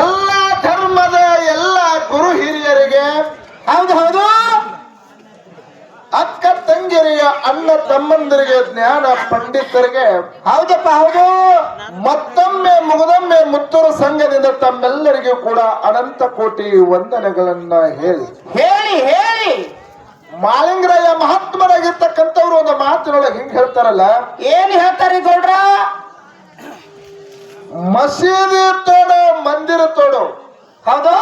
ಎಲ್ಲ ಧರ್ಮದ ಎಲ್ಲ ಗುರು ಹಿರಿಯರಿಗೆ, ಹೌದು ಹೌದು, ಅಕ್ಕ ತಂಗಿಯರಿಗೆ, ಅಣ್ಣ ತಮ್ಮಂದಿರಿಗೆ, ಜ್ಞಾನ ಪಂಡಿತರಿಗೆ, ಹೌದಪ್ಪ ಹೌದು, ಮತ್ತೊಮ್ಮೆ ಮುಗಿದೊಮ್ಮೆ ಮುತ್ತೂರು ಸಂಘದಿಂದ ತಮ್ಮೆಲ್ಲರಿಗೂ ಕೂಡ ಅನಂತ ಕೋಟಿ ವಂದನೆಗಳನ್ನ ಹೇಳಿ ಹೇಳಿ ಹೇಳಿ. ಮಾಳಿಂಗರಾಯ ಮಹಾತ್ಮರಾಗಿರ್ತಕ್ಕಂಥವ್ರು ಒಂದು ಮಾತಿನೊಳಗೆ ಹಿಂಗ್ ಹೇಳ್ತಾರಲ್ಲ, ಏನ್ ಹೇಳ್ತಾರಿ ಗೌಡ್ರ? ಮಸೀದಿ ತೋಡು ಮಂದಿರ ತೋಡು, ಹೌದು,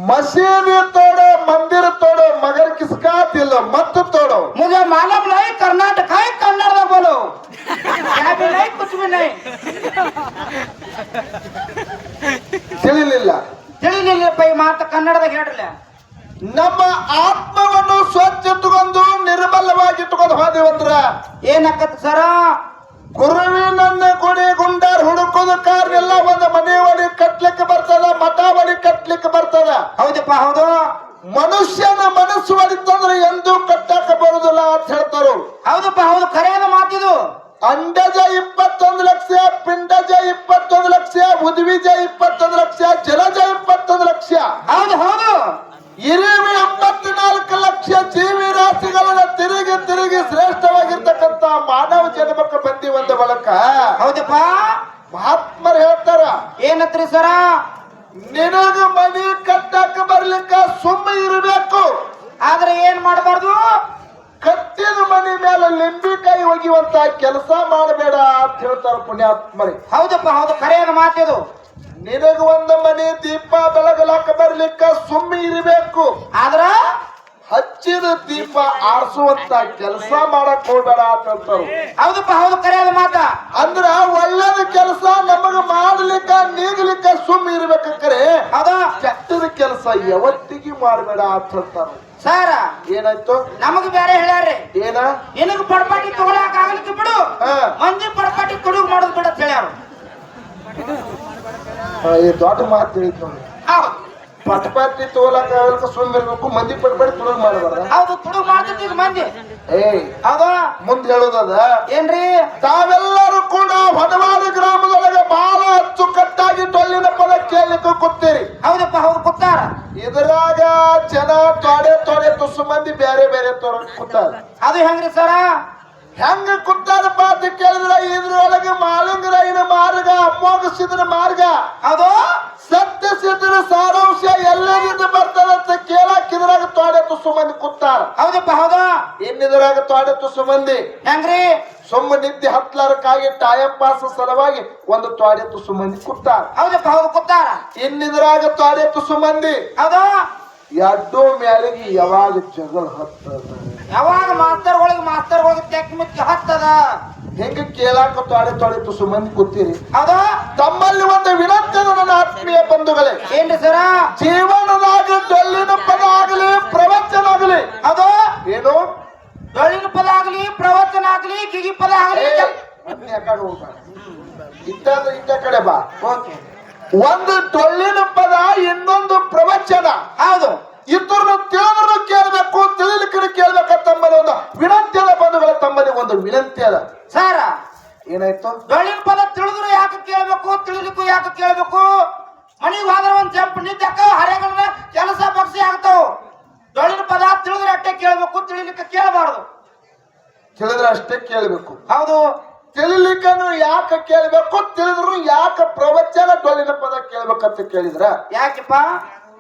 मसीदी तोड़ो मंदिर तोड़ो मगर किसका दिल मत तोड़ो। मुझे मालूम नहीं कर्नाटक है, कन्नड़ में बोलो, क्या भी नहीं कुछ भी नहीं। ತಿಳಿಲಿಲ್ಲ ತಿಳಿಲಿಲ್ಲಪ್ಪ ಈ ಮಾತು ಕನ್ನಡದಾಗ ಹೇಳ್ರಲ್ಲ. ನಮ್ಮ ಆತ್ಮವನ್ನು ಸ್ವಚ್ಛ ಇಟ್ಟುಕೊಂಡು ನಿರ್ಮಲವಾಗಿಟ್ಟುಕೊಂಡು ಹೋದಿವಂದ್ರ ಏನಕ್ಕತ್ತ ಸರ? ಗುರುವಿನನ್ನ ಗುಡಿ ಗುಂಡಾರ್ ಹುಡುಕೋದು ಕಾರ್ನೆಲ್ಲ ಒಂದು ಮನೆ ಒಳಗೆ ಕಟ್ಲಿಕ್ಕೆ ಬರ್ತದ, ಮಠ ಒಳಗೆ ಕಟ್ಲಿಕ್ಕೆ ಬರ್ತದ. ಹೌದಪ್ಪ ಹೌದು. ಮನುಷ್ಯನ ಮನಸ್ಸು ಒಳಿತಂದ್ರೆ ಎಂದೂ ಕಟ್ಟಕ ಬರುದಿಲ್ಲ ಅಂತ ಹೇಳ್ತಾರು. ಹೌದಪ್ಪ ಹೌದು, ಕರೆಯದ ಮಾತಿದು. ಅಂಡಜ 21 ಲಕ್ಷ, ಪಿಂಡಜ 21 ಲಕ್ಷ, ಉದ್ವಿಜ 21 ಲಕ್ಷ, ಜಲಜ 21 ಲಕ್ಷ. ಹೌದು ಹೌದು, ಇರುವೆ 84 ಲಕ್ಷ ಜೀವಿ ರಾಶಿಗಳನ್ನ ತಿರುಗಿ ತಿರುಗಿ ಶ್ರೇಷ್ಠವಾಗಿರ್ತಕ್ಕಂಥ ಮಾನವ ಜನ್ಮಕ್ಕೆ ಬಂದಿ ಒಂದ ಬಳಕ. ಹೌದಪ್ಪ, ಮಹಾತ್ಮರು ಹೇಳ್ತಾರ, ಏನತ್ರಿ ಸರ? ನಿನಗ ಮನಿ ಕಟ್ಟಕ ಬರ್ಲಿಕ್ಕ ಸುಮ್ಮ ಇರಬೇಕು, ಆದ್ರೆ ಏನ್ ಮಾಡಬಾರ್ದು? ಕಟ್ಟಿದ ಮನಿ ಮೇಲೆ ಲಿಂಬಿಕಾಯಿ ಒಗಿಯುವಂತ ಕೆಲಸ ಮಾಡಬೇಡ ಅಂತ ಹೇಳ್ತಾರ ಪುಣ್ಯಾತ್ಮರಿ. ಹೌದಪ್ಪ ಹೌದು, ಕರೆಯದ ಮಾತಿದು. ನಿನಗ ಒಂದು ಮನೆ ದೀಪ ಬೆಳಗಲಾಕ ಬರ್ಲಿಕ್ಕ ಸುಮ್ಮ ಇರಬೇಕು, ಆದ್ರ ಹಚ್ಚಿದ ದೀಪ ಆರಿಸುವಂತ ಕೆಲಸ ಮಾಡಕ್ ಹೋಗ್ಬೇಡ ಅಂತ ಹೇಳ್ತಾರ. ಹೌದಪ್ಪ ಹೌದು, ಕರೆಯದ ಮಾತ. ಅಂದ್ರ ಒಳ್ಳೇದ ಕೆಲಸ ನಮಗ ಮಾಡ್ಲಿಕ್ಕ ನೀಗ್ಲಿಕ್ಕ ಸುಮ್ಮ ಇರ್ಬೇಕಂದ್ರೆ ಹೌದಾ, ಕೆಟ್ಟದ ಕೆಲಸ ಯಾವತ್ತಿಗೆ ಮಾಡಬೇಡ ಅಂತ ಹೇಳ್ತಾರ. ಸರ ಏನಾಯ್ತು? ನಮಗ್ ಬೇರೆ ಹೇಳ್ಯಾರ್ರಿ, ಏನ ನಿನಗ ಪಡಪಾಟಿ ತಗೊಳಕ್ ಆಗ್ಲಿಕ್ಕೆ ಬಿಡು, ಮಂದಿ ಪಡಪಾಟಿ ತುಡುಗ್ ಮಾಡೋದು ಬಿಡ ಅಂತ ಹೇಳ್ಯಾರ. ಈ ದೊಡ್ಡ ಮಾತು ಹೇಳಿದ್ ನೋಡಿ. ಹೌದು ಪಟಪಾಟಿ ತಗೋಲಾಕ ಸುಮ್ಮ ಇರ್ಬೇಕು, ಮಂದಿ ಪಟಪಾಟಿ ತುಡುಗ್ ಮಾಡಬಾರ್ದ. ಹೌದು, ತುಡುಗ್ ಮಾಡ್ತಿದ್ ಮಂದಿ. ಹೌದಾ, ಮುಂದ್ ಹೇಳೋದದ ಏನ್ರಿ? ತಾವೆಲ್ಲರೂ ಕೂಡ ಹೊಡವಾಡ ಗ್ರಾಮದೊಳಗೆ ಬಹಳ ಅಚ್ಚುಕಟ್ಟಾಗಿ ಟೊಳ್ಳಿನ ಪದ ಕೇಳಲಿಕ್ಕೆ ಕೂತೀರಿ. ಹೌದಪ್ಪ ಹೌದು, ಕೂತಾರ. ಇದ್ರಾಗ ಜನ ತೊಡೆ ತೊಡೆ ತುಸು ಮಂದಿ ಬೇರೆ ಬೇರೆ ಕೂತಾರ. ಅದು ಹೆಂಗ್ರಿ ಸರ? ಹೆಂಗ ಕೂತಾರಪ್ಪ ಅಂತ ಕೇಳಿದ್ರ ಇದ್ರೊಳಗೆ ಮಾಳಿಂಗರಾಯನ ಮಾರ್ಗ, ಅಮೋಘಸಿದ್ರ ಮಾರ್ಗ, ಹೌದು, ಸತ್ಯ ಸಿದ್ಧರ ಸಾರಾಂಶ ಎಲ್ಲರಿಂದ ಬರ್ತದಂತ ಕೇಳಕ್ ಇದ್ರಾಗ ತೊಡೆ ತುಸು ಮಂದಿ ಕೂತಾರ. ಹೌದಪ್ಪ ಹೌದು. ಇನ್ನಿದ್ರಾಗ ತೊಡೆ ತುಸು ಮಂದಿ ಹೆಂಗ್ರಿ? ಸುಮ್ಮ ನಿದ್ದೆ ಹತ್ಲಾರಕ್ಕಾಗಿ ಟೈಮ್ ಪಾಸ್ ಸಲುವಾಗಿ ಒಂದು ತೊಡೆ ತುಸು ಮಂದಿ ಕೂತಾರ. ಹೌದಪ್ಪ ಹೌದು, ಕೂತಾರ. ಇನ್ನಿದ್ರಾಗ ತೊಡೆ ತುಸು ಮಂದಿ ಹೌದು, ಎಡ್ಡೋ ಮ್ಯಾಲಿಗೆ ಯಾವಾಗ ಜಗಳ ಹತ್ತದ, ಯಾವಾಗ ಮಾಸ್ತರ್ಗಳಿಗೆ ತೆಕ್ ಮಿಕ್ಕಿ ಹತ್ತದ. ಹೆಂಗ ಕೇಳಾಕ ತೊಡೆ ತೊಡೆ ತುಸು ಮಂದಿ ಕೂತೀರಿ. ಹೌದು, ತಮ್ಮಲ್ಲಿ ಒಂದು ವಿನಂತಿ ಅದ ನನ್ನ ಆತ್ಮೀಯ ಬಂಧುಗಳೇ. ಏನ್ರಿ ಸರ? ಜೀವನದಾಗ ಡೊಳ್ಳಿನ ಪದ ಆಗಲಿ, ಪ್ರವಚನ ಆಗಲಿ, ಹೌದು, ಏನು ಡೊಳ್ಳಿನ ಪದ ಆಗ್ಲಿ, ಪ್ರವಚನ ಆಗ್ಲಿ, ಗಿಗಿ ಪದ ಆಗ್ಲಿ, ಇತ್ತ ಕಡೆ ಬಾ. ಒಂದು ಡೊಳ್ಳಿನ ಪದ, ಇನ್ನೊಂದು ಪ್ರವಚನ. ಹೌದು, ಇದ್ರನ್ನು ತಿಳಿದ್ರು ಕೇಳಬೇಕು, ತಿಳಿಲಿಕ್ಕೆ ಕೇಳ್ಬೇಕಂತ ತಮ್ಮಲ್ಲಿ ಒಂದು ವಿನಂತಿ ಅದ ಬಂಧುಗಳ. ತಮ್ಮಲ್ಲಿ ಒಂದು ವಿನಂತಿ ಅದ. ಸರ ಏನಾಯ್ತು? ಡೊಳ್ಳಿನ ಪದ ತಿಳಿದ್ರು ಯಾಕೆ ಕೇಳ್ಬೇಕು, ತಿಳಿಲಿಕ್ಕೂ ಯಾಕೆ ಕೇಳ್ಬೇಕು? ಮನಿಗೆ ಹೋದ್ರ ಒಂದ್ ಜಂಪ್ ನಿದ್ದಕ್ಕ ಹರೆಗಳನ್ನ ಕೆಲಸ ಬಗ್ಸಿ ಆಗ್ತಾವ. ಡೊಳ್ಳಿನ ಪದ ತಿಳಿದ್ರೆ ಅಷ್ಟೇ ಕೇಳ್ಬೇಕು, ತಿಳಿಲಿಕ್ಕೆ ಕೇಳಬಾರ್ದು. ತಿಳಿದ್ರೆ ಅಷ್ಟೇ ಕೇಳ್ಬೇಕು. ಹೌದು, ತಿಳಿಲಿಕ್ಕನು ಯಾಕೆ ಕೇಳ್ಬೇಕು, ತಿಳಿದ್ರು ಯಾಕೆ ಪ್ರವಚನ ಡೊಳ್ಳಿನ ಪದ ಕೇಳ್ಬೇಕಂತ ಕೇಳಿದ್ರ, ಯಾಕಪ್ಪ?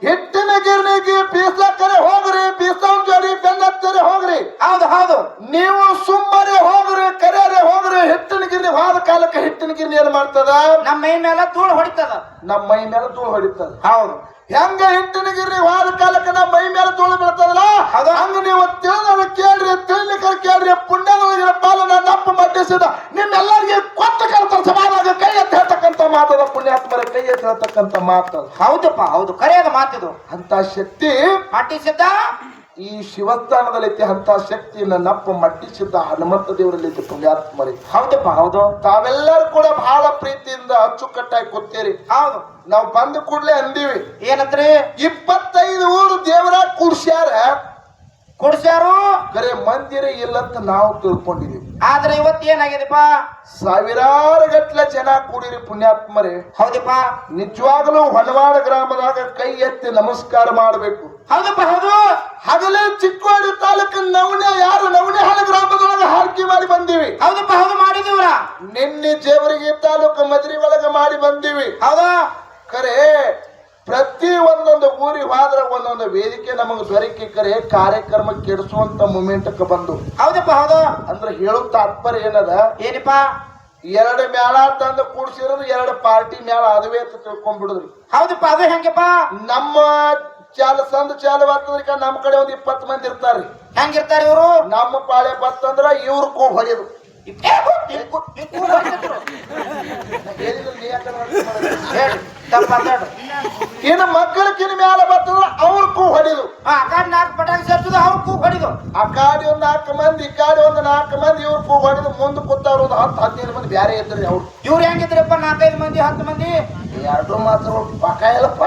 ಹಿಟ್ಟಿನ ಗಿರ್ನಿಗೆ ಬೀಸ್ಲಕ್ಕರೆ ಹೋಗ್ರಿ, ಬೀಸವನ್ ಜೋಡಿ ಬೆನ್ನತ್ತರೆ ಹೋಗ್ರಿ. ಹೌದು ಹೌದು, ನೀವು ಸುಮ್ಮನೆ ಹೋಗ್ರಿ, ಕರೆಯರೆ ಹೋಗ್ರಿ. ಹಿಟ್ಟಿನ ಗಿರ್ನಿ ಹೋದ ಕಾಲಕ್ಕೆ ಹಿಟ್ಟಿನ ಗಿರ್ನಿ ಏನ್ ಮಾಡ್ತದ? ನಮ್ಮ ಮೈ ಮೇಲೆ ಧೂಳು ಹೊಡಿತದ. ನಮ್ಮ ಮೈ ಮೇಲೆ ಧೂಳು ಹೊಡಿತದ. ಹೌದು, ಹೆಂಗ ಹಿಟ್ಟಿನ ಗಿರ್ನಿ ಹೋದ ಕಾಲಕ್ಕೆ ನಮ್ಮ ಮೈ ಮೇಲೆ ಧೂಳು ಬೀಳ್ತದಲ್ಲ, ಹಂಗ ನೀವು ತಿಳಿದ ಕೇಳ್ರಿ, ತಿಳಿಲಿಕ್ಕೆ ಕೇಳ್ರಿ. ಪುಣ್ಯದೊಳಗಿನ ಪಾಲನ ನಪ್ಪ ಮಟ್ಟಿಸಿದ ನಿಮ್ಮೆಲ್ಲರಿಗೆ ಕೊಟ್ಟ ಕಲ್ತಾರ ಸಮಾಜ ಕೈ ಎತ್ತಿ ಹೇಳ್ತಕ್ಕಂಥ ಮಾತದ. ಪುಣ್ಯಾತ್ಮರ ಕೈ ಎತ್ತಿ ಹೇಳ್ತಕ್ಕಂಥ ಮಾತದ. ಹೌದಪ್ಪ ಹೌದು, ಕರೆಯದ ಮಾತಿದು. ಅಂತ ಶಕ್ತಿ ಮಟ್ಟಿಸಿದ್ದ ಈ ಶಿವಸ್ಥಾನದಲ್ಲೈತಿ. ಅಂತ ಶಕ್ತಿಯನ್ನ ನಪ್ಪ ಮಟ್ಟಿಸಿದ್ದ ಹನುಮಂತ ದೇವರಲ್ಲೈತಿ ಪುಣ್ಯಾತ್ಮರಿ. ಹೌದಪ್ಪ ಹೌದು, ತಾವೆಲ್ಲರೂ ಕೂಡ ಬಹಳ ಪ್ರೀತಿಯಿಂದ ಅಚ್ಚುಕಟ್ಟಾಗಿ ಕೂತೀರಿ. ಹೌದು, ನಾವು ಬಂದ ಕೂಡ್ಲೆ ಅಂದೀವಿ, ಏನಂತ್ರಿ? 25 ಊರು ದೇವರ ಕೂಡ್ಸ್ಯಾರ, ಕೊಡ್ಸ್ಯಾರು ಕರೆ ಮಂದಿರೇ ಇಲ್ಲಂತ ನಾವು ತಿಳ್ಕೊಂಡಿದೀವಿ. ಆದ್ರೆ ಇವತ್ತು ಏನಾಗಿದೆಪ್ಪ, ಸಾವಿರಾರು ಗಟ್ಲೆ ಜನ ಕೂಡಿರಿ ಪುಣ್ಯಾತ್ಮರೇ. ಹೌದಪ್ಪ ನಿಜವಾಗಲೂ ಹೊನವಾಡ ಗ್ರಾಮದಾಗ ಕೈ ಎತ್ತಿ ನಮಸ್ಕಾರ ಮಾಡಬೇಕು. ಹೌದಪ್ಪ ಹೌದು. ಹಗಲೇ ಚಿಕ್ಕೋಡಿ ತಾಲೂಕಿನ ನವಣೆಹಾಳ ಗ್ರಾಮದೊಳಗೆ ಹಾರ್ಕಿ ಮಾಡಿ ಬಂದೀವಿ. ಹೌದಪ್ಪ ಹೌದು ಮಾಡಿದೀವ್ರ. ನಿನ್ನೆ ಜೇವರ್ಗಿ ತಾಲೂಕು ಮದ್ರಿ ಒಳಗೆ ಮಾಡಿ ಬಂದೀವಿ. ಹೌದಾ ಕರೆ ಪ್ರತಿ ಒಂದೊಂದು ಊರಿಗೆ ಹೋದ್ರ ಒಂದೊಂದು ವೇದಿಕೆ ನಮಗೆ ದೊರಕಿ ಕರೆ ಕಾರ್ಯಕ್ರಮ ಕೆಡಿಸುವಂತ ಮೂಮೆಂಟ್ಕ್ಕೆ ಬಂದು. ಹೌದಪ್ಪ ಹೌದು. ಅಂದ್ರೆ ಹೇಳು ತಾತ್ಪರ್ಯ ಏನದ, ಏನಪ್ಪ, 2 ಮೇಳ ತಂದು ಕೂಡ್ಸಿರೋದು 2 ಪಾರ್ಟಿ ಮೇಳ ಅದುವೇ ಅಂತ ತಿಳ್ಕೊಂಡ್ಬಿಡುದ್ರಿ. ಹೌದಪ್ಪ ಅದು ಹೆಂಗಪ್ಪ, ನಮ್ಮ ಸಂದ ಚಾಲು ಆಗ್ತದ್ರಿಕ ನಮ್ಮ ಕಡೆ ಒಂದು 20 ಮಂದಿ ಇರ್ತಾರ್ರಿ. ಹೆಂಗಿರ್ತಾರ ಇವರು, ನಮ್ಮ ಪಾಳೆ ಬತ್ತಂದ್ರ ಇವ್ರ ಕೂಗ್ ಹೊಡೆಯೋದು. ಇನ್ನು ಮಕ್ಕಳಕ್ಕಿನ ಮ್ಯಾಲ ಬರ್ತದ್ರ ಅವ್ರ ಕೂಗ್ ಹೊಡೆದು. ಆ ಕಡೆ 4 ಪಟಾಕಿ ಸೇರ್ಸುದು, ಅವ್ರ ಕೂಗ್ ಹೊಡಿದು. ಆ ಕಾಡಿ ಒಂದು 4 ಮಂದಿ, ಈ ಕಾಡಿ ಒಂದು 4 ಮಂದಿ, ಇವ್ರ ಕೂಗ್ ಹೊಡೆದು. ಮುಂದೆ ಕೂತವ್ರು ಒಂದು 10-15 ಮಂದಿ ಬ್ಯಾರೆ ಇದ್ರಿ. ಅವ್ರು ಇವ್ರು ಹೆಂಗಿದ್ರಪ್ಪ, 4-5 ಮಂದಿ 10 ಮಂದಿ ಎರಡು ಮಾತ್ರ ಪಕ್ಕ ಎಲ್ಲಪ್ಪ.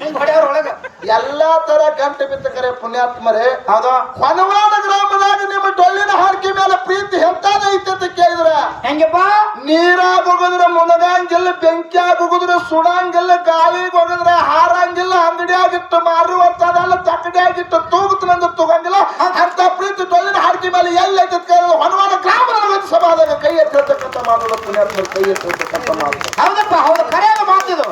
ಹಿಂಗ್ ಹೊಡೆಯವ್ರ ಒಳಗ ಎಲ್ಲಾ ತರ ಗಂಟೆ ಬಿತ್ತ ಕರೆ ಪುಣ್ಯಾತ್ಮರೇ. ಹೌದು. ಹೊನವಾಡ ಗ್ರಾಮದಾಗ ನಿಮ್ಮ ಡೊಳ್ಳಿನ ಹಾಡ್ಕಿ ಮೇಲೆ ಪ್ರೀತಿ ಎಂತಾದ ಐತೆ ಅಂತ ಕೇಳಿದ್ರ, ಹೆಂಗಪ್ಪ, ನೀರಾಗ ಹೋಗದ್ರ ಮುನಗಂಗಿಲ್ಲ, ಬೆಂಕಿಯಾಗ ಹೋಗದ್ರ ಸುಡಂಗಿಲ್ಲ, ಗಾಳಿಗೆ ಹೋಗದ್ರ ಹಾರಂಗಿಲ್ಲ, ಅಂಗಡಿಯಾಗಿಟ್ಟು ಮಾರುವಂತದಲ್ಲ, ತಕ್ಕಡಿಯಾಗಿಟ್ಟು ತೂಗುತ್ತಂದ್ರೆ ತೂಗಂಗಿಲ್ಲ. ಅಂತ ಪ್ರೀತಿ ಡೊಳ್ಳಿನ ಹಾಡ್ಕಿ ಮೇಲೆ ಎಲ್ಲ ಐತೆ ಕೇಳಿದ್ರೆ ಹೊನವಾಡ ಗ್ರಾಮದ ಸಭಾದಾಗ ಕೈ ಎತ್ತಿರ್ತಕ್ಕಂಥ ಮಾತುಗಳು ಪುಣ್ಯಾತ್ಮರು ಕೈ ಎತ್ತಿರ್ತಕ್ಕಂಥ ಮಾತು. ಹೌದಪ್ಪ ಹೌದು, ಕರೆಯಾದ ಮಾತಿದು.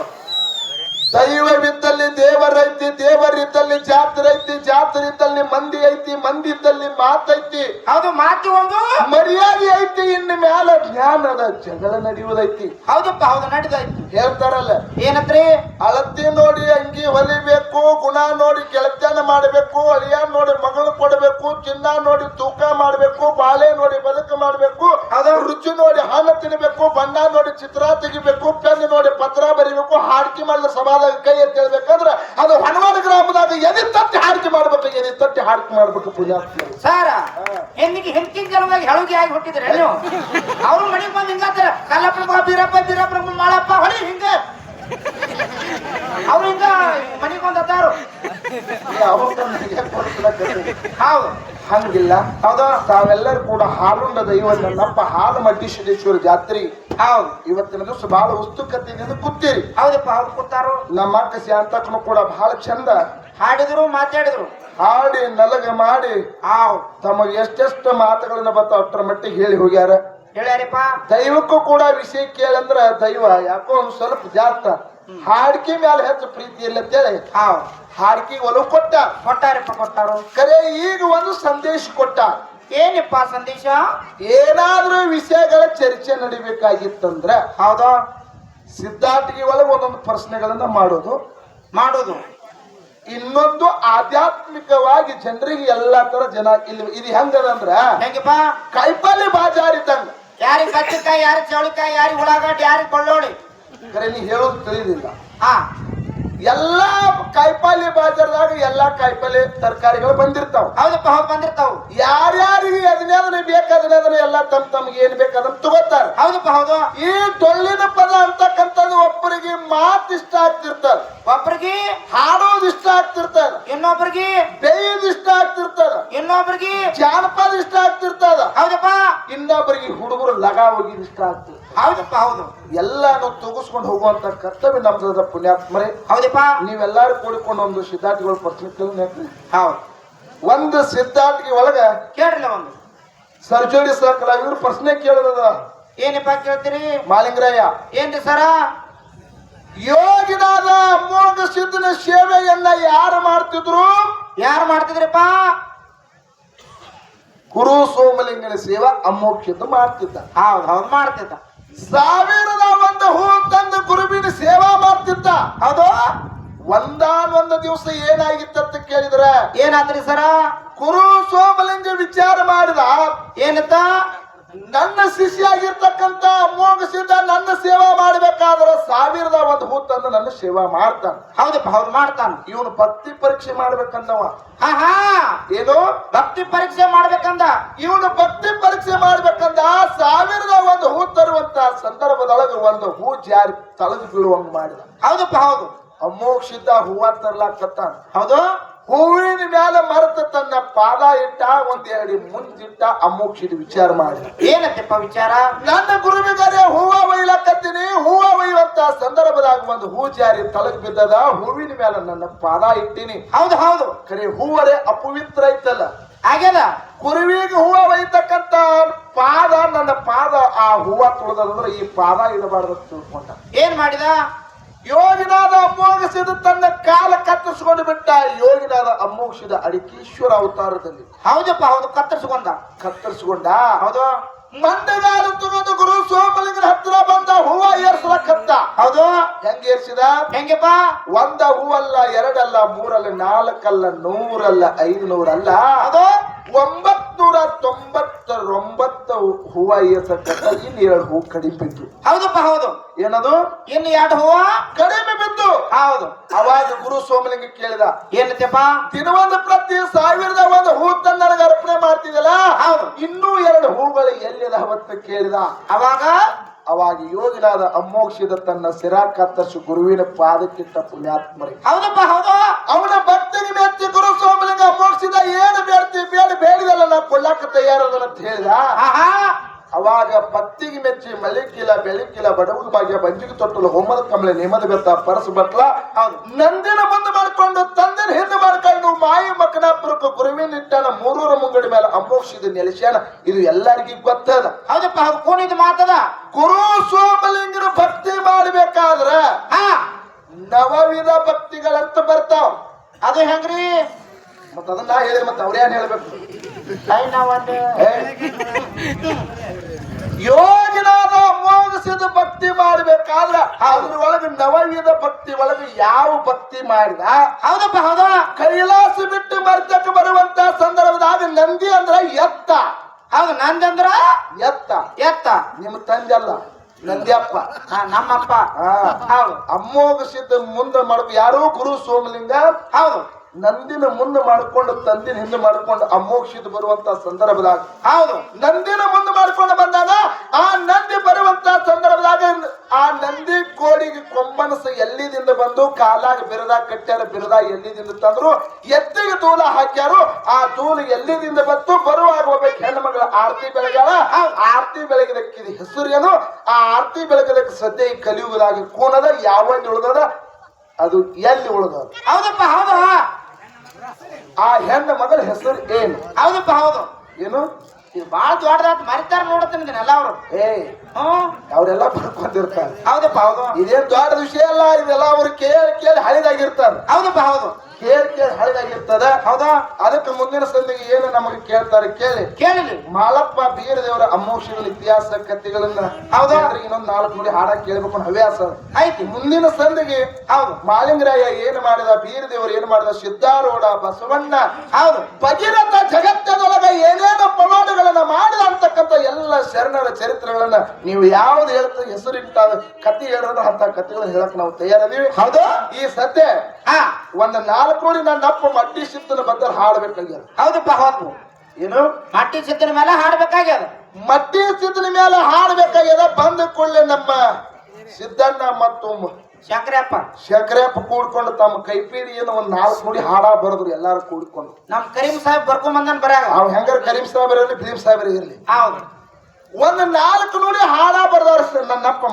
ದೈವವಿದ್ದಲ್ಲಿ ದೇವರೈತಿ, ದೇವರಿದ್ದಲ್ಲಿ ಜಾತ್ರೆ ಐತಿ, ಜಾತ್ರೆ ಇದ್ದಲ್ಲಿ ಮಂದಿ ಐತಿ, ಮಂದಿ ಇದ್ದಲ್ಲಿ ಮಾತೈತಿ. ಹೌದು, ಮಾತು ಒಂದು ಮರ್ಯಾದೆ ಐತಿ. ಇನ್ನು ಮ್ಯಾಲ ಜ್ಞಾನದ ಜಗಳ ನಡೆಯುವುದೈತಿ. ಹೌದಪ್ಪ ಹೌದು, ನಡೀತಾಯ್ತು. ಹೇಳ್ತಾರಲ್ಲ ಏನತ್ರಿ, ಅಳತಿ ನೋಡಿ ಅಂಗಿ ಹೊಲಿಬೇಕು, ಗುಣ ನೋಡಿ ಗೆಳತನ ಮಾಡಬೇಕು, ಅಳಿಯ ನೋಡಿ ಮಗಳು ಕೊಡಬೇಕು, ಚಿನ್ನ ನೋಡಿ ತೂಕ ಮಾಡಬೇಕು, ಬಾಳೆ ನೋಡಿ ಬದುಕು ಮಾಡಬೇಕು, ರುಚಿ ನೋಡಿ ಹಣ್ಣು ತಿನ್ನಬೇಕು, ಬಣ್ಣ ನೋಡಿ ಚಿತ್ರ ತೆಗಿಬೇಕು, ಪೆನ್ ನೋಡಿ ಪತ್ರ ಬರಿಬೇಕು. ಹಾಡ್ಕಿ ಮಾಡಿದ ಸಭಾದಾಗ ಕೈ ಎತ್ತಿ ಹೇಳ್ಬೇಕಂದ್ರ ಅದು ಹೊನವಾಡ ಗ್ರಾಮದಾಗ ಎದಿ ತಟ್ಟಿ ಹಾಡ್ಕಿ ಮಾಡ್ಬೇಕು, ಎದಿ ತಟ್ಟಿ ಹಾಡ್ಕಿ ಮಾಡ್ಬೇಕು. ಪುಣ್ಯಾತ್ಮ ಸಾರ ಹೆಣ್ಣಿಗೆ ಹಿಂದಿನ ಜಲದಾಗ ಹೆಳುಗೆ ಆಗಿ ಹುಟ್ಟಿದ್ರೆ ನೀವು. ಅವ್ರು ಮನೆಗೆ ಬಂದು ಹಿಂಗಾತಾರ, ಕಲ್ಲಪ್ಪ ಬೀರಪ್ಪ ಬೀರಪ್ಪ ಮಾಳಪ್ಪ ಹೊಳಿ ಹಿಂಗ. ಅವ್ರು ಹಿಂಗ ಮನೆಗೆ ಬಂದು ಹತ್ತಾರು. ಹೌದು, ಹಂಗಿಲ್ಲ. ಹೌದಾ, ತಾವೆಲ್ಲರೂ ಕೂಡ ಹಾಲುಂಡ ದೈವ ನನ್ನಪ್ಪ ಹಾಲು ಮಡ್ಡೀಶ್ವರೇಶ್ವರ ಜಾತ್ರೆ. ಹೌದು, ಇವತ್ತಿನ ದಿವಸ ಬಹಳ ಉಸ್ತುಕತೆಯಿಂದ ಕೂತೀರಿ. ಹೌದಪ್ಪ ಹೌದು, ಕೂತಾರು. ನಮ್ಮ ಅಕ್ಕ ಶಾಂತಕ್ಕನು ಕೂಡ ಬಹಳ ಚಂದ ಹಾಡಿದ್ರು, ಮಾತಾಡಿದ್ರು, ಹಾಡಿ ನಲಗ ಮಾಡಿ ಹೌದು ತಮಗೆ ಎಷ್ಟೆಷ್ಟು ಮಾತುಗಳನ್ನ ಬರ್ತಾವ ಅಷ್ಟರ ಮಟ್ಟಿಗೆ ಹೇಳಿ ಹೋಗ್ಯಾರ. ಹೇಳ್ಯಾರಪ್ಪ. ದೈವಕ್ಕೂ ಕೂಡ ವಿಷಯ ಕೇಳಂದ್ರ ದೈವ ಯಾಕೋ ಒಂದ್ ಸ್ವಲ್ಪ ಜಾಸ್ತ ಹಾಡ್ಕಿ ಮ್ಯಾಲ ಹೆಚ್ಚು ಪ್ರೀತಿ ಇಲ್ಲ ಅಂತೇಳಿ ಹೌದು ಹಾಡ್ಕಿ ಒಲವು ಕೊಟ್ಟಾರಪ್ಪ, ಕೊಟ್ಟಾರು. ಕರೆ ಈಗ ಒಂದು ಸಂದೇಶ ಕೊಟ್ಟ. ಏನಪ್ಪ ಸಂದೇಶ? ಏನಾದ್ರೂ ವಿಷಯಗಳ ಚರ್ಚೆ ನಡಿಬೇಕಾಗಿತ್ತಂದ್ರ ಹೌದು, ಸಿದ್ಧಾರ್ಥಿಗೆ ಒಳಗೆ ಒಂದೊಂದು ಪ್ರಶ್ನೆಗಳನ್ನ ಮಾಡೋದು. ಇನ್ನೊಂದು ಆಧ್ಯಾತ್ಮಿಕವಾಗಿ ಜನರಿಗೆ ಎಲ್ಲಾ ತರ ಜನ ಇಲ್ಲಿ ಇದು ಹೆಂಗದಂದ್ರ ಹೆಂಗಪ್ಪ, ಕೈಪಲ್ಯ ಬಾಜಾರ್ ಇದ್ದಂಗ. ಯಾರಿಗೆ ಕಚ್ಚಕಾಯಿ, ಯಾರಿಗೆ ಚೌಳಿಕಾಯಿ, ಯಾರಿಗೆ ಉಳ್ಳಾಗಡ್ಡಿ, ಯಾರಿಗೆ ಬೆಳ್ಳುಳ್ಳಿ. ಕರೆ ನೀ ಹೇಳೋದು ತಿಳಿದಿಲ್ಲ. ಹಾ, ಎಲ್ಲಾ ಕಾಯಿಪಲ್ಯ ಬಾಜಾರ್ದಾಗ ಎಲ್ಲಾ ಕಾಯಿಪಲ್ಯ ತರಕಾರಿಗಳು ಬಂದಿರ್ತಾವ. ಹೌದಪ್ಪ ಹೌದು, ಬಂದಿರ್ತಾವ. ಯಾರ್ಯಾರಿಗೆ ಅದನ್ನ ಬೇಕಾದ್ರೆ ಎಲ್ಲ ತಮ್ಗೆ ಏನ್ ಬೇಕಾದ್ರೆ ತಗೋತಾರ. ಹೌದಪ್ಪ ಹೌದು. ಈ ಡೊಳ್ಳಿನ ಪದ ಅಂತಕ್ಕಂಥದ್ದು ಒಬ್ಬರಿಗೆ ಮಾತು ಇಷ್ಟ ಆಗ್ತಿರ್ತದ, ಒಬ್ಬರಿಗೆ ಹಾಡೋದು ಇಷ್ಟ ಆಗ್ತಿರ್ತದ, ಇನ್ನೊಬ್ಬರಿಗೆ ಬೇಯೋದು ಇಷ್ಟ ಆಗ್ತಿರ್ತದ, ಇನ್ನೊಬ್ಬರಿಗೆ ಜಾನಪದ ಇಷ್ಟ ಆಗ್ತಿರ್ತದ, ಹೌದಪ್ಪ ಇನ್ನೊಬ್ಬರಿಗೆ ಹುಡುಗರು ಲಗ ಹೋಗಿದ್ ಇಷ್ಟ ಆಗ್ತಿರ್ತದ. ಹೌದಪ್ಪ ಹೌದು. ಎಲ್ಲಾನು ತೂಗಿಸ್ಕೊಂಡು ಹೋಗುವಂತ ಕರ್ತವ್ಯ ನಮ್ದ ಪುಣ್ಯಾತ್ಮರೇ. ಹೌದಪ್ಪ, ನೀವೆಲ್ಲಾರು ಕೂಡಿಕೊಂಡು ಒಂದು ಸಿದ್ಧಾರ್ಥಿಗಳು ಪ್ರಶ್ನೆ ಕೇಳಿ. ಹೌದು, ಒಂದು ಸಿದ್ಧಾರ್ಥಿಗೆ ಒಳಗ ಕೇಳ್ರಲ್ಲ ಒಂದು ಸರ್ಜೋಡಿ ಕಲಾವಿದ್ರು ಪ್ರಶ್ನೆ ಕೇಳದ. ಏನಪ್ಪ ಕೇಳ್ತೀರಿ? ಮಾಲಿಂಗರಾಯ, ಏನ್ರಿ ಸರ? ಯೋಗಿನಾದ ಅಮೋಘ ಸಿದ್ಧನ ಸೇವೆಯನ್ನ ಯಾರು ಮಾಡ್ತಿದ್ರು? ಯಾರು ಮಾಡ್ತಿದ್ರಪ್ಪ? ಗುರು ಸೋಮಲಿಂಗನ ಸೇವಾ ಅಮೋಘ ಸಿದ್ಧ ಮಾಡ್ತಿದ್ದ. ಹೌದು ಹೌದು, ಮಾಡ್ತಿದ್ದ. 1001 ಹೂ ತಂದು ಗುರುವಿನ ಸೇವಾ ಮಾಡ್ತಿದ್ದ. ಹೌದು. ಒಂದಾನೊಂದು ದಿವಸ ಏನಾಗಿತ್ತಂತ ಕೇಳಿದ್ರ ಏನಾದ್ರಿ ಸರ? ಗುರು ಸೋಮಲಿಂಗ ವಿಚಾರ ಮಾಡಿದ. ಏನತ್ತ? ನನ್ನ ಶಿಷ್ಯ ಆಗಿರ್ತಕ್ಕಂತ ಅಮೋಘ ಸಿದ್ಧ ನನ್ನ ಸೇವಾ ಮಾಡ್ಬೇಕಾದ್ರ 1001 ಹೂ ತಂದು ನನ್ನ ಸೇವಾ ಮಾಡ್ತಾನ. ಹೌದಪ್ಪ ಹೌದು, ಮಾಡ್ತಾನ. ಇವನು ಭಕ್ತಿ ಪರೀಕ್ಷೆ ಮಾಡ್ಬೇಕಂದವ. ಹಾ ಹಾ, ಏನು ಭಕ್ತಿ ಪರೀಕ್ಷೆ ಮಾಡ್ಬೇಕಂದ? ಇವನು ಭಕ್ತಿ ಪರೀಕ್ಷೆ ಮಾಡ್ಬೇಕಂದ 1001 ಹೂ ತರುವಂತ ಸಂದರ್ಭದೊಳಗೆ ಒಂದು ಹೂ ಜಾರಿ ತಳದು ಬೀಳುವಂಗ ಮಾಡಿದ. ಹೌದಪ್ಪ ಹೌದು. ಅಮೋಘ ಸಿದ್ಧ ಹೂವ ತರ್ಲಾಕತ್ತಾನ. ಹೌದು. ಹೂವಿನ ಮ್ಯಾಲ ಮರೆತ ತನ್ನ ಪಾದ ಇಟ್ಟ ಒಂದ್ ಎರಡು ಮುಂದಿಟ್ಟ ಅಮೋಕ್ಷಿದ ವಿಚಾರ ಮಾಡಿ ಏನತ್ತಪ್ಪ ವಿಚಾರ? ನನ್ನ ಗುರುವಿಗಾರೆ ಹೂವ ಒಯ್ಲಕತ್ತೀನಿ. ಹೂವ ಒಯ್ಯುವಂತ ಸಂದರ್ಭದಾಗ ಒಂದು ಹೂ ಜಾರಿ ತಳಗ್ ಬಿದ್ದದ. ಹೂವಿನ ಮ್ಯಾಲ ನನ್ನ ಪಾದ ಇಟ್ಟಿನಿ. ಹೌದು ಹೌದು, ಖರೆ ಹೂವರೆ ಅಪವಿತ್ರ ಐತಲ್ಲ. ಆಗ್ಯದ. ಕುರುವಿಗೆ ಹೂವ ಒಯ್ತಕ್ಕಂತ ಪಾದ ನನ್ನ ಪಾದ ಆ ಹೂವ ತುಳಿದ್ರೆ ಈ ಪಾದ ಇಡಬಾರ್ದು ತಿಳ್ಕೊಂಡ. ಏನ್ ಮಾಡಿದ? ಯೋಗಿನಾದ ಅಮೋಘಸಿದ ತನ್ನ ಕಾಲ ಕತ್ತರಿಸಿಕೊಂಡು ಬಿಟ್ಟ. ಯೋಗಿನಾದ ಅಮೋಘಸಿದ ಅಡಿಕೇಶ್ವರ ಅವತಾರದಲ್ಲಿ ಹೌದಪ್ಪ ಹೌದು, ಕತ್ತರಿಸಿಕೊಂಡ. ಹೌದು, ಮಂದಗಾಲ ತಗೊಂಡು ಗುರು ಸೋಮಲಿಂಗನ ಹತ್ರ ಬಂದ ಹೂವ ಏರ್ಸಲಕ್ಕಂತ. ಹೌದು, ಹೆಂಗ ಏರ್ಸಿದ? ಹೆಂಗಪ್ಪ? ಒಂದ ಹೂವಲ್ಲ, ಎರಡಲ್ಲ, ಮೂರಲ್ಲ, ನಾಲ್ಕಲ್ಲ, 100 ಅಲ್ಲ, 500 ಅಲ್ಲ, ಹೌದು, 999 ಹೂವ ಏರ್ಸಕ್ಕಂತ. ಇನ್ನು 2 ಹೂ ಕಡಿಮೆ ಬಿದ್ದು. ಹೌದಪ್ಪ ಹೌದು. ಏನದು? ಇನ್ನು 2 ಹೂವ ಕಡಿಮೆ ಬಿದ್ದು. ಹೌದು. ಅವಾಗ ಗುರು ಸೋಮಲಿಂಗ ಕೇಳಿದ, ಏನತ್ತಪ್ಪ? ದಿನವೊಂದು ಪ್ರತಿ 1000 ಹೂ ತಂದು ನನಗೆ ಅರ್ಪಣೆ ಮಾಡ್ತಿದ್ದಲ್ಲ, ಹೌದು, ಇನ್ನೂ 2 ಹೂಗಳು ಎಲ್ಲಿದ ಅವತ್ತು ಕೇಳಿದ. ಅವಾಗ ಯೋಗಿನಾದ ಅಮೋಕ್ಷಿದ ತನ್ನ ಸಿರ ಕತ್ತರಿಸಿ ಗುರುವಿನ ಪಾದಕ್ಕಿಟ್ಟ ಪುಣ್ಯಾತ್ಮರಿಗೆ. ಹೌದಪ್ಪ ಹೌದು. ಅವನ ಭಕ್ತಿಗೆ ಮೆಚ್ಚಿ ಗುರು ಸೋಮಲಿಂಗ ಅಮೋಕ್ಷಿದ ಏನು ಬೇಡಿದಲ್ಲ ನಾ ಕೊಡ್ಲಾಕ ತಯಾರದಲ್ಲ ಅಂತ ಹೇಳಿದ. ಅವಾಗ ಭಕ್ತಿಗೆ ಮೆಚ್ಚಿ ಮಳಿಕಿಲ್ಲ ಬೆಳಕಿಲ್ಲ ಬಡವನ ಭಾಗ್ಯ ಬಂಜಿಗೆ ತೊಟ್ಟಲು ಹೋಮದ ಕಮಲೆ ನೇಮದ ಬೆತ್ತ ಪರಸು ಬಟ್ಲ ನಂದಿನ ಮುಂದೆ ಮಾಡ್ಕೊಂಡು ತಂದಿನ ಹಿಂದೆ ಮಾಡ್ಕೊಂಡು ಮಾಯಿ ಮಕ್ಕನಾಪುರಕ್ಕೆ ಗುರುವಿನ ಇಟ್ಟಾನ 300 ಮುಂಗಡಿ ಮೇಲೆ ಅಮೋಕ್ಷಿದ ನೆಲೆಸ್ಯಾನ. ಇದು ಎಲ್ಲರಿಗೂ ಗೊತ್ತದ. ಹೌದಪ್ಪ ಹೌದು, ಕೋಣಿದ ಮಾತದ. ಗುರು ಸೋಮಲಿಂಗನ ಭಕ್ತಿ ಮಾಡಬೇಕಾದ್ರ ನವವಿಧ ಭಕ್ತಿಗಳಂತ ಬರ್ತಾವ. ಅದು ಹೆಂಗ್ರಿ? ಮತ್ತ ಅದನ್ನ ನಾ ಹೇಳಿದ್ರೆ ಮತ್ತೆ ಅವ್ರೇನ್ ಹೇಳ್ಬೇಕು? ಯೋಗಿನಾದ ಅಮೋಘಸಿದ ಭಕ್ತಿ ಮಾಡಬೇಕಾದ್ರ ಅದ್ರೊಳಗೆ ನವವಿಧ ಭಕ್ತಿ ಒಳಗೆ ಯಾವ ಭಕ್ತಿ ಮಾಡಿದ? ಹೌದಪ್ಪ ಹೌದು. ಕೈಲಾಸ ಬಿಟ್ಟು ಮರ್ತಕ್ಕೆ ಬರುವಂತ ಸಂದರ್ಭದಾಗ ನಂದಿ ಅಂದ್ರ ಎತ್ತ. ಹೌದು, ನಂದಂದ್ರ ಎತ್ತ. ಎತ್ತ ನಿಮ್ಮ ತಂದೆಲ್ಲ ನಂದ್ಯಪ್ಪ, ನಮ್ಮಪ್ಪ. ಹೌದು. ಅಮೋಘಸಿದ ಮುಂದೆ ಮಾಡ್ಬೇಕು ಯಾರು? ಗುರು ಸೋಮಲಿಂಗ. ಹೌದು, ನಂದಿನ ಮುಂದೆ ಮಾಡ್ಕೊಂಡು ತಂದಿನ ಹಿಂದೆ ಮಾಡ್ಕೊಂಡು ಅಮೋಕ್ಷಿತ ಬರುವಂತ ಸಂದರ್ಭದಾಗ ಹೌದು, ನಂದಿನ ಮುಂದೆ ಮಾಡ್ಕೊಂಡು ಬಂದಾಗ ಆ ನಂದಿ ಬರುವಂತ ಸಂದರ್ಭದಾಗ ಆ ನಂದಿ ಕೋಡಿಗೆ ಕೊಂಬನಸ ಎಲ್ಲಿದಿಂದ ಬಂದು ಕಾಲಾಗ ಬಿರದಾಗ ಕಟ್ಟ್ಯಾರ. ಬಿರದ ಎಲ್ಲಿದಿಂದ ತಂದ್ರು, ಎತ್ತಿಗೆ ತೂಲ ಹಾಕ್ಯಾರು. ಆ ತೂಲ ಎಲ್ಲಿದಿಂದ ಬಂತು? ಬರುವಾಗ ಹೋಗ್ಬೇಕು ಹೆಣ್ಣು ಮಗಳ ಆರತಿ ಬೆಳಗ್ಯಾಳ. ಆರತಿ ಬೆಳಗಿದಕ್ಕಿದ ಹೆಸರು ಏನು? ಆ ಆರತಿ ಬೆಳಗದಕ್ಕೆ ಸದ್ಯ ಈ ಕಲಿಯುಗದಾಗ ಕೂನದ ಯಾವಲ್ಲಿ ಉಳಿದದ? ಅದು ಎಲ್ಲಿ ಉಳಿದದ? ಹೌದಪ್ಪ ಹೌದು. ಆ ಹೆಣ್ಣು ಮಗಳ ಹೆಸರು ಏನು? ಹೌದಪ್ಪ ಹೌದು. ಏನು? ಇದು ಬಾಳ ದೊಡ್ಡದಾತ್, ಮರಿತಾರ ನೋಡತ್ತೀನಿ ಎಲ್ಲ ಅವರು. ಅವ್ರೆಲ್ಲ ಬರ್ಕೊಂಡಿರ್ತಾರೆ. ಹೌದಪ್ಪ ಹೌದು. ಇದೇನ್ ದೊಡ್ಡ ವಿಷಯ ಅಲ್ಲ. ಇದೆಲ್ಲ ಅವ್ರು ಕೇಳಿ ಹಳಿದಾಗಿರ್ತಾರೆ. ಹೌದಪ್ಪ ಹೌದು. ಕೇಳಿ ಹಳಿದಾಗಿರ್ತದ. ಹೌದಾ? ಅದಕ್ಕೆ ಮುಂದಿನ ಸಂದಿಗೆ ಏನು ನಮಗೆ ಕೇಳ್ತಾರೆ ಕೇಳಿ. ಮಾಲಪ್ಪ ಬೀರ ದೇವರ ಅಮೋಕ್ಷಗಳ ಇತಿಹಾಸ ಕಥೆಗಳನ್ನ ಹೌದಾ ಇನ್ನೊಂದ್ 4 ನುಡಿ ಹಾಡ ಕೇಳ್ಬೇಕು ಹವ್ಯಾಸ ಐತಿ. ಮುಂದಿನ ಸಂದಿಗೆ ಹೌದು ಮಾಲಿಂಗರಾಯ ಏನ್ ಮಾಡಿದ, ಬೀರ ದೇವರು ಏನ್ ಮಾಡಿದ, ಸಿದ್ದಾರೂಢ, ಬಸವಣ್ಣ, ಹೌದು ಭಗೀರಥ ಜಗತ್ತದೊಳಗ ಏನೇನು ಪವಾಡಗಳನ್ನ ಮಾಡಿದ ಅಂತಕ್ಕಂಥ ಎಲ್ಲ ಶರಣರ ಚರಿತ್ರೆಗಳನ್ನ ನೀವು ಯಾವ್ದು ಹೇಳ್ತೀವಿ ಹೆಸರಿಟ್ಟ ಕತೆ ಹೇಳಿದ್ರೆ ಅಂತ ಕಥೆಗಳನ್ನ ಹೇಳಕ್ ನಾವು ತಯಾರದೀವಿ. ಹೌದು. ಈ ಸದ್ಯ ಒಂದ್ 4 ನುಡಿ ನನ್ನ ಅಪ್ಪ ಮಟ್ಟಿ ಸಿದ್ದನ ಬದ್ದಲ್ಲಿ ಹಾಡ್ಬೇಕಾಗ್ಯದ. ಹೌದಪ್ಪ ಹೌದು. ಏನು? ಮಟ್ಟಿ ಸಿದ್ದನ ಮೇಲೆ ಹಾಡ್ಬೇಕಾಗ್ಯದ. ಮಟ್ಟಿ ಸಿದ್ದನ ಮೇಲೆ ಹಾಡ್ಬೇಕಾಗ್ಯದ. ಬಂದ ಕೂಡಲೇ ನಮ್ಮ ಸಿದ್ದಣ್ಣ ಮತ್ತು ಶಂಕರಪ್ಪ ಕೂಡ್ಕೊಂಡು ತಮ್ಮ ಕೈಪೀಡಿಯನ್ನು ಒಂದ್ 4 ನುಡಿ ಹಾಡ ಬರದ್ರು ಎಲ್ಲಾರು ಕೂಡ್ಕೊಂಡು. ನಮ್ ಕರೀಂ ಸಾಹೇಬ್ ಬರ್ಕೊಂಡ್ ಬಂದನ್ ಬರಾಗ. ಅವ್ ಹೆಂಗಾರ ಕರೀಂ ಸಾಹೇಬ್ ಇರಲಿ, ಫಿಲಿಂ ಸಾಹೇಬ್ ಇರಲಿ, ಹೌದು ಒಂದ್ 4 ನುಡಿ ಹಾಡ ಬರ್ದಾರ ನನ್ನಪ್ಪ.